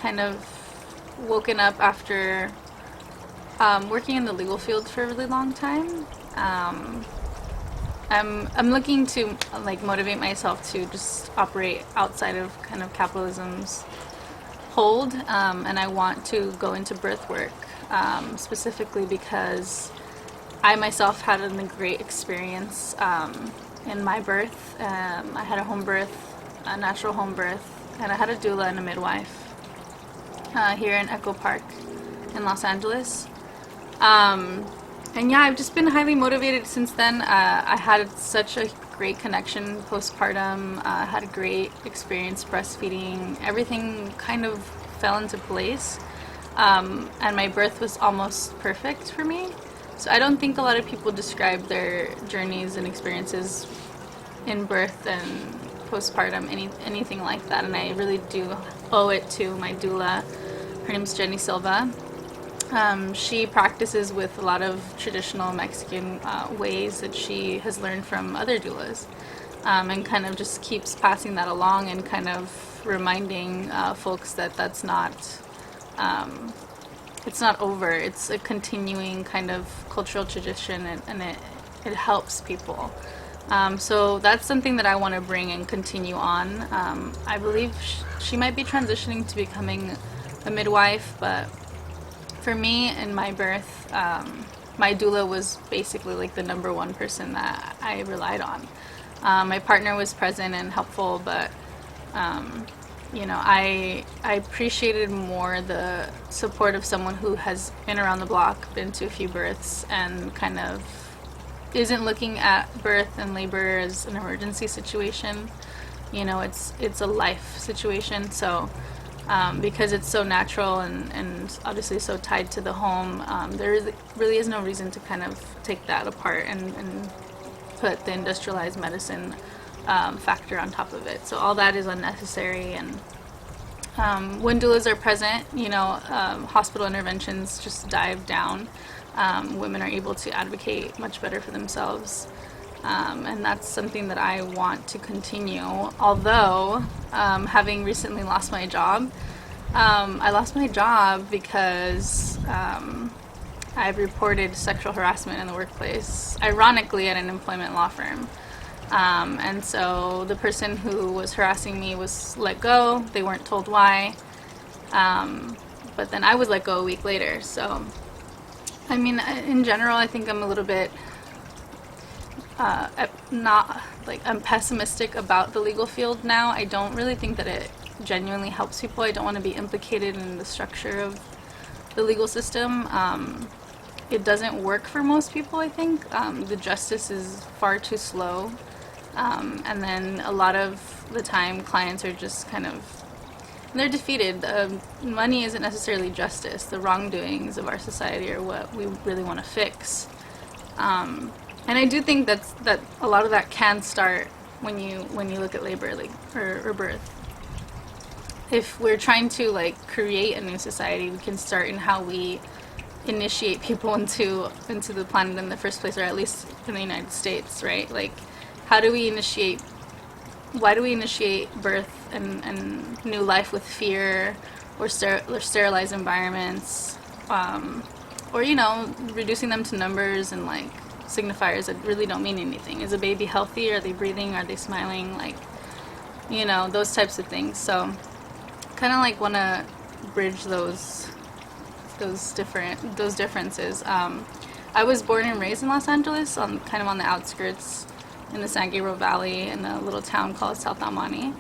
kind of woken up after working in the legal field for a really long time. I'm looking to like motivate myself to just operate outside of kind of capitalism's hold, and I want to go into birth work, specifically because I myself had a great experience in my birth. I had a home birth, a natural home birth, and I had a doula and a midwife here in Echo Park in Los Angeles. And yeah, I've just been highly motivated since then. I had such a great connection postpartum. Had a great experience breastfeeding. Everything kind of fell into place. And my birth was almost perfect for me. So I don't think a lot of people describe their journeys and experiences in birth and postpartum, anything like that. And I really do owe it to my doula. Her name's Jenny Silva. She practices with a lot of traditional Mexican ways that she has learned from other doulas, and kind of just keeps passing that along and kind of reminding folks that that's not, it's not over. It's a continuing kind of cultural tradition, and it helps people. So that's something that I want to bring and continue on. I believe she might be transitioning to becoming a midwife, but for me, in my birth, my doula was basically like the number one person that I relied on. My partner was present and helpful, but I appreciated more the support of someone who has been around the block, been to a few births, and kind of isn't looking at birth and labor as an emergency situation. It's a life situation. So because it's so natural and obviously so tied to the home, there really is no reason to kind of take that apart and put the industrialized medicine factor on top of it. So all that is unnecessary. And when doulas are present, hospital interventions just dive down. Women are able to advocate much better for themselves. And that's something that I want to continue. Although, having recently lost my job, I lost my job because I reported sexual harassment in the workplace, ironically at an employment law firm. And so the person who was harassing me was let go. They weren't told why. But then I was let go a week later. So, I mean, in general, I think I'm a little bit I'm pessimistic about the legal field now. I don't really think that it genuinely helps people. I don't want to be implicated in the structure of the legal system. It doesn't work for most people, I think. The justice is far too slow. And then a lot of the time clients are just kind of, they're defeated. Money isn't necessarily justice. The wrongdoings of our society are what we really want to fix. And I do think that a lot of that can start when you look at labor, or birth. If we're trying to create a new society, we can start in how we initiate people into the planet in the first place, or at least in the United States, right? Like, why do we initiate birth and new life with fear, or sterilized environments, or reducing them to numbers and signifiers that really don't mean anything. Is a baby healthy? Are they breathing? Are they smiling? Those types of things. So kind of want to bridge those differences. I was born and raised in Los Angeles, kind of on the outskirts in the San Gabriel Valley, in a little town called South El Monte.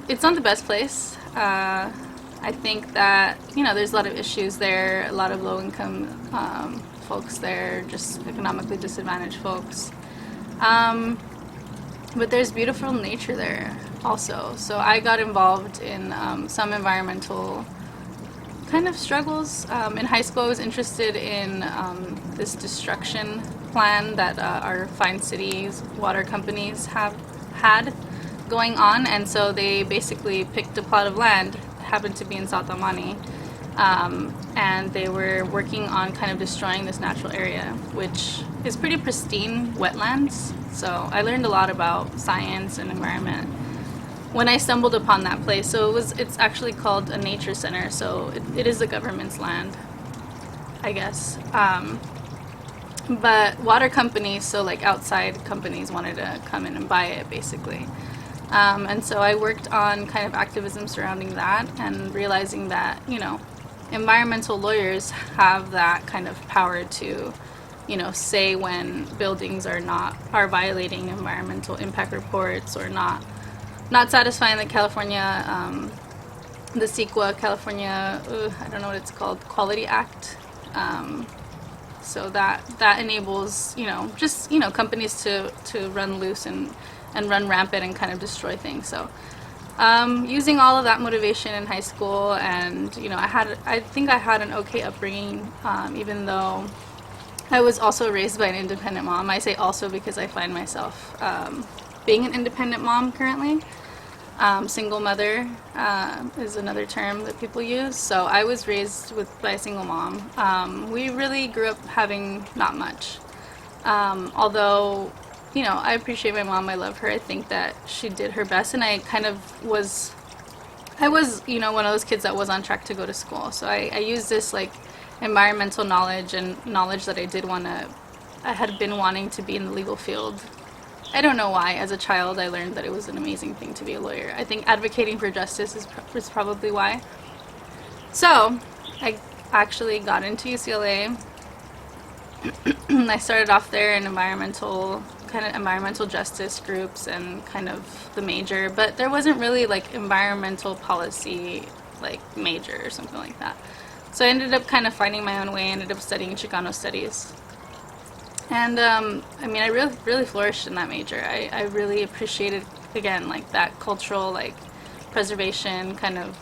It's not the best place. I think that there's a lot of issues there, a lot of low-income folks there, just economically disadvantaged folks. But there's beautiful nature there also. So I got involved in some environmental kind of struggles. In high school, I was interested in this destruction plan that our fine cities, water companies have had going on. And so they basically picked a plot of land, happened to be in South El Monte, and they were working on kind of destroying this natural area, which is pretty pristine wetlands. So I learned a lot about science and environment. when I stumbled upon that place. So it's actually called a nature center. So it is the government's land, I guess. But water companies, so like outside companies, wanted to come in and buy it, basically. And so I worked on kind of activism surrounding that, and realizing that, environmental lawyers have that kind of power to, say when buildings are violating environmental impact reports, or not satisfying the California, the CEQA, California, I don't know what it's called, Quality Act. So that enables, companies to run loose and run rampant and kind of destroy things. So using all of that motivation in high school, and I think I had an okay upbringing, even though I was also raised by an independent mom. I say also because I find myself being an independent mom currently. Single mother is another term that people use. So I was raised by a single mom. We really grew up having not much. Although, I appreciate my mom. I love her. I think that she did her best, and I kind of was, one of those kids that was on track to go to school. So I used this like environmental knowledge and knowledge that I had been wanting to be in the legal field. I don't know why. As a child, I learned that it was an amazing thing to be a lawyer. I think advocating for justice is probably why. So I actually got into UCLA. I started off there in environmental justice groups and kind of the major, but there wasn't really like environmental policy like major or something like that. So I ended up kind of finding my own way. I ended up studying Chicano studies. And I really flourished in that major. I really appreciated, again, like that cultural like preservation, kind of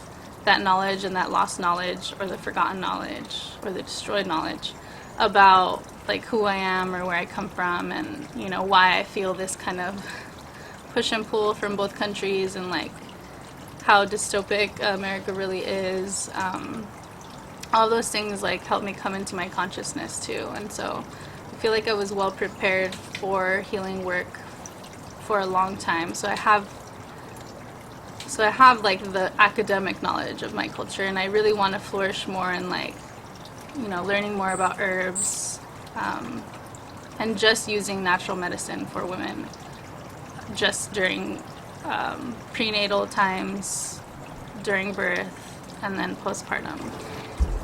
that knowledge and that lost knowledge, or the forgotten knowledge, or the destroyed knowledge about like who I am or where I come from, and why I feel this kind of push and pull from both countries, and like how dystopic America really is. All those things like helped me come into my consciousness too, and so I feel like I was well prepared for healing work for a long time. So I have like the academic knowledge of my culture, and I really want to flourish more in like, learning more about herbs, and just using natural medicine for women just during prenatal times, during birth, and then postpartum.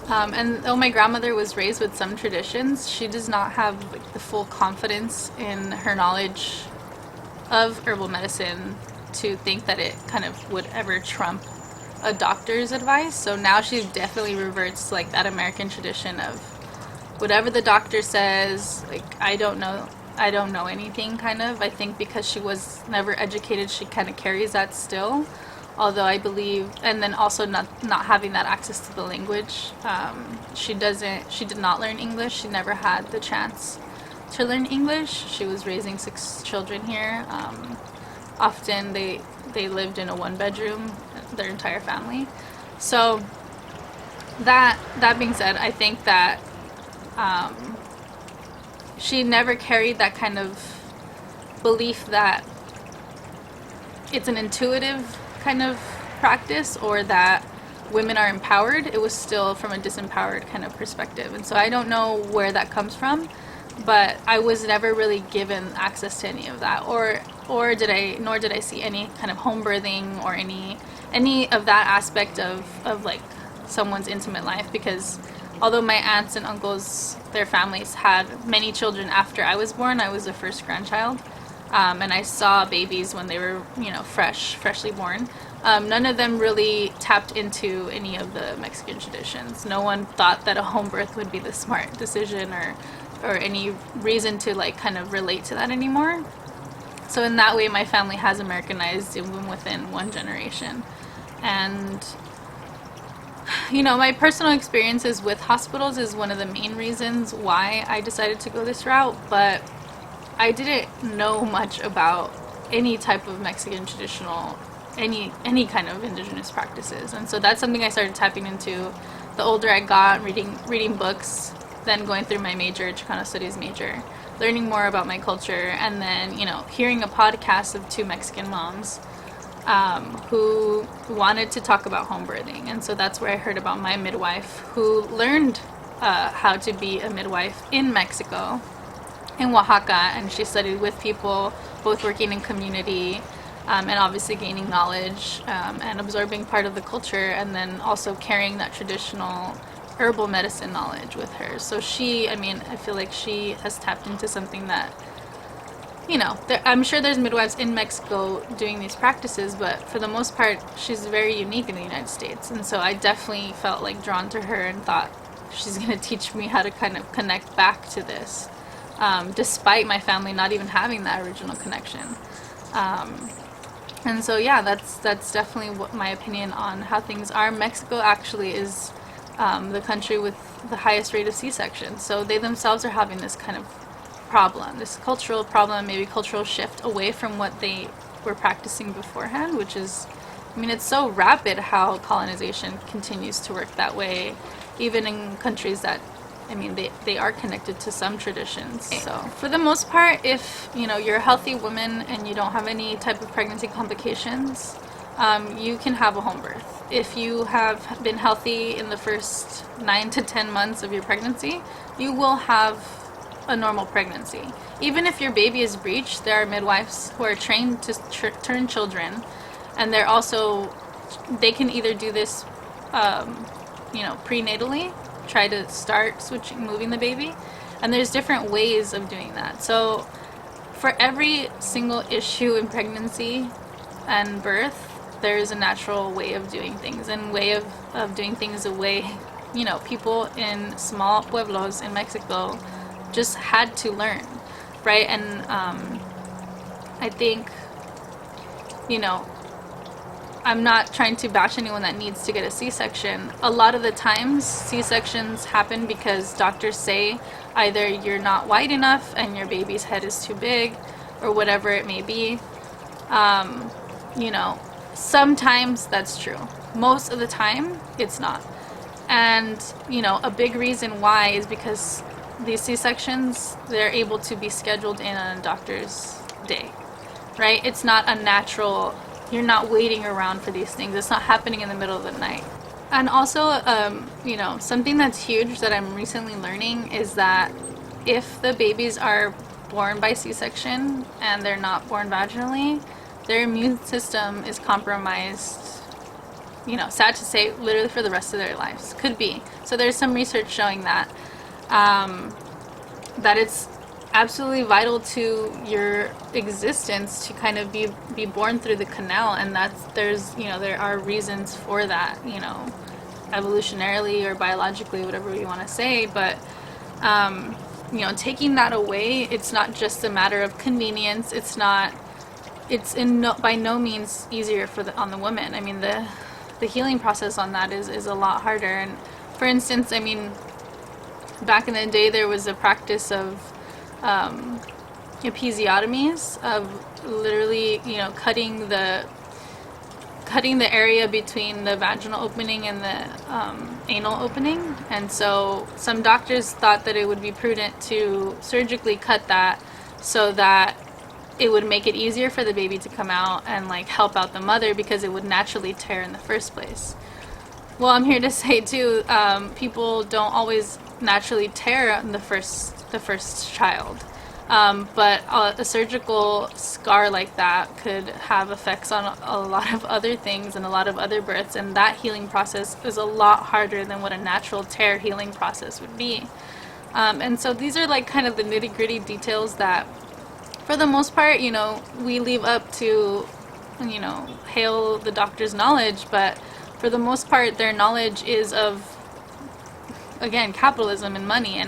And though my grandmother was raised with some traditions, she does not have like the full confidence in her knowledge of herbal medicine to think that it kind of would ever trump a doctor's advice. So now she definitely reverts like that American tradition of whatever the doctor says. Like I don't know anything, kind of. I think because she was never educated, she kind of carries that still. Although I believe, and then also not having that access to the language, she did not learn English. She never had the chance to learn English. She was raising 6 children here. Often they lived in a 1-bedroom, their entire family. So that being said, I think that she never carried that kind of belief that it's an intuitive kind of practice, or that women are empowered. It was still from a disempowered kind of perspective. And so I don't know where that comes from, but I was never really given access to any of that, nor did I see any kind of home birthing or any of that aspect of like someone's intimate life, because although my aunts and uncles, their families had many children after I was born, I was the first grandchild. And I saw babies when they were, freshly born. None of them really tapped into any of the Mexican traditions. No one thought that a home birth would be the smart decision, or any reason to like kind of relate to that anymore. So in that way, my family has Americanized even within one generation. And my personal experiences with hospitals is one of the main reasons why I decided to go this route, but I didn't know much about any type of Mexican traditional, any kind of indigenous practices. And so that's something I started tapping into the older I got, reading books, then going through my major, Chicano Studies major, learning more about my culture, and then, hearing a podcast of 2 Mexican moms who wanted to talk about home birthing. And so that's where I heard about my midwife who learned how to be a midwife in Mexico, in Oaxaca, and she studied with people, both working in community and obviously gaining knowledge and absorbing part of the culture, and then also carrying that traditional herbal medicine knowledge with her. So she, I mean, I feel like she has tapped into something that, you know, I'm sure there's midwives in Mexico doing these practices, but for the most part, she's very unique in the United States. And so I definitely felt like drawn to her and thought she's going to teach me how to kind of connect back to this, despite my family not even having that original connection. And so, yeah, that's definitely what my opinion on how things are. Mexico actually is the country with the highest rate of C-sections. So they themselves are having this kind of problem, this cultural problem, maybe cultural shift away from what they were practicing beforehand, which is, I mean, it's so rapid how colonization continues to work that way, even in countries that, I mean, they are connected to some traditions. So for the most part, if, you know, you're a healthy woman and you don't have any type of pregnancy complications, you can have a home birth. If you have been healthy in the first 9 to 10 months of your pregnancy, you will have a normal pregnancy. Even if your baby is breached, there are midwives who are trained to turn children, and they're also, they can either do this, you know, prenatally, try to start moving the baby, and there's different ways of doing that. So for every single issue in pregnancy and birth, there is a natural way of doing things, and way of doing things a way, you know, people in small pueblos in Mexico just had to learn, right? And I think, you know, I'm not trying to bash anyone that needs to get a C-section. A lot of the times, C-sections happen because doctors say either you're not wide enough and your baby's head is too big, or whatever it may be. You know, sometimes that's true. Most of the time, it's not. And, you know, a big reason why is because these C-sections, they're able to be scheduled in on a doctor's day, right? It's not a natural, you're not waiting around for these things. It's not happening in the middle of the night. And also, you know, something that's huge that I'm recently learning is that if the babies are born by C-section and they're not born vaginally, their immune system is compromised, you know, sad to say, literally for the rest of their lives. Could be. So there's some research showing that that it's absolutely vital to your existence to kind of be born through the canal, and there's, you know, there are reasons for that, you know, evolutionarily or biologically, whatever you want to say, but you know, taking that away, it's not just a matter of convenience. It's by no means easier on the woman. I mean, the healing process on that is a lot harder. And for instance, I mean, back in the day, there was a practice of episiotomies, of literally, you know, cutting the area between the vaginal opening and the anal opening. And so some doctors thought that it would be prudent to surgically cut that so that it would make it easier for the baby to come out and like help out the mother, because it would naturally tear in the first place. Well, I'm here to say too, people don't always naturally tear the first child, but a surgical scar like that could have effects on a lot of other things and a lot of other births, and that healing process is a lot harder than what a natural tear healing process would be. And so these are like kind of the nitty-gritty details that, for the most part, you know, we leave up to, you know, hail the doctor's knowledge, but for the most part, their knowledge is of, again, capitalism and money,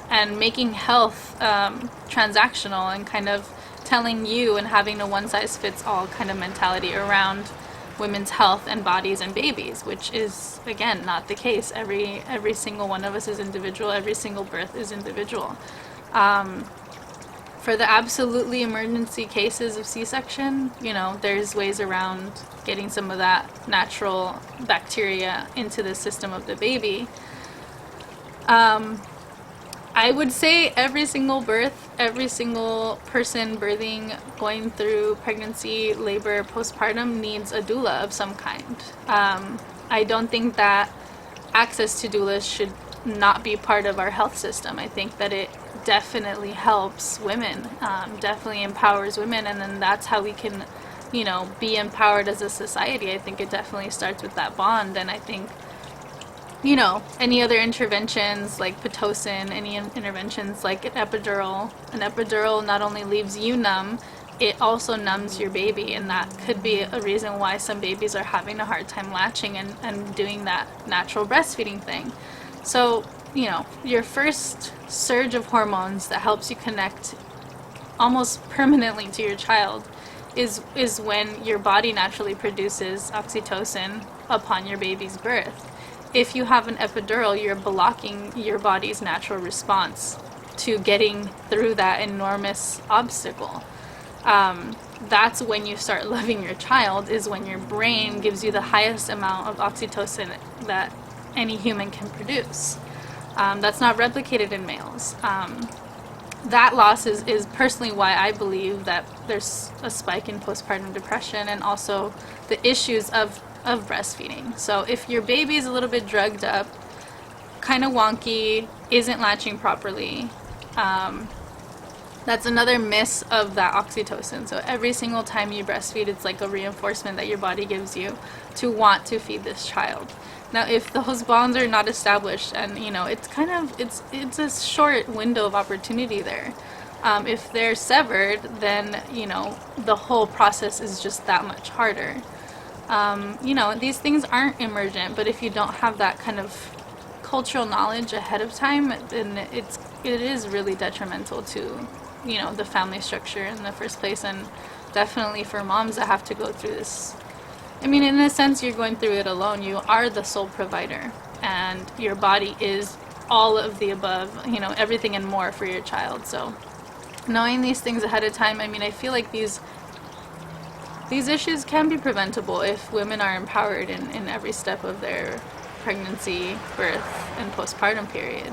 and making health transactional, and kind of telling you and having a one-size-fits-all kind of mentality around women's health and bodies and babies, which is, again, not the case. Every single one of us is individual. Every single birth is individual. For the absolutely emergency cases of C-section, you know, there's ways around getting some of that natural bacteria into the system of the baby. I would say every single birth, every single person birthing, going through pregnancy, labor, postpartum needs a doula of some kind. I don't think that access to doulas should not be part of our health system. I think that it definitely helps women, definitely empowers women, and then that's how we can, be empowered as a society. I think it definitely starts with that bond, and I think any other interventions like Pitocin, any interventions like an epidural not only leaves you numb, it also numbs your baby, and that could be a reason why some babies are having a hard time latching and doing that natural breastfeeding thing. So, your first surge of hormones that helps you connect almost permanently to your child is when your body naturally produces oxytocin upon your baby's birth. If you have an epidural, you're blocking your body's natural response to getting through that enormous obstacle. That's when you start loving your child, is when your brain gives you the highest amount of oxytocin that any human can produce. That's not replicated in males. That loss is personally why I believe that there's a spike in postpartum depression, and also the issues of breastfeeding. So if your baby is a little bit drugged up, kind of wonky, isn't latching properly, that's another miss of that oxytocin. So every single time you breastfeed, it's like a reinforcement that your body gives you to want to feed this child. Now, if those bonds are not established, and it's a short window of opportunity there. If they're severed, then the whole process is just that much harder. These things aren't emergent, but if you don't have that kind of cultural knowledge ahead of time, then it is really detrimental to the family structure in the first place, and definitely for moms that have to go through this. I mean, in a sense, you're going through it alone. You are the sole provider, and your body is all of the above, everything and more for your child. So knowing these things ahead of time, I mean, I feel like these issues can be preventable if women are empowered in every step of their pregnancy, birth, and postpartum period.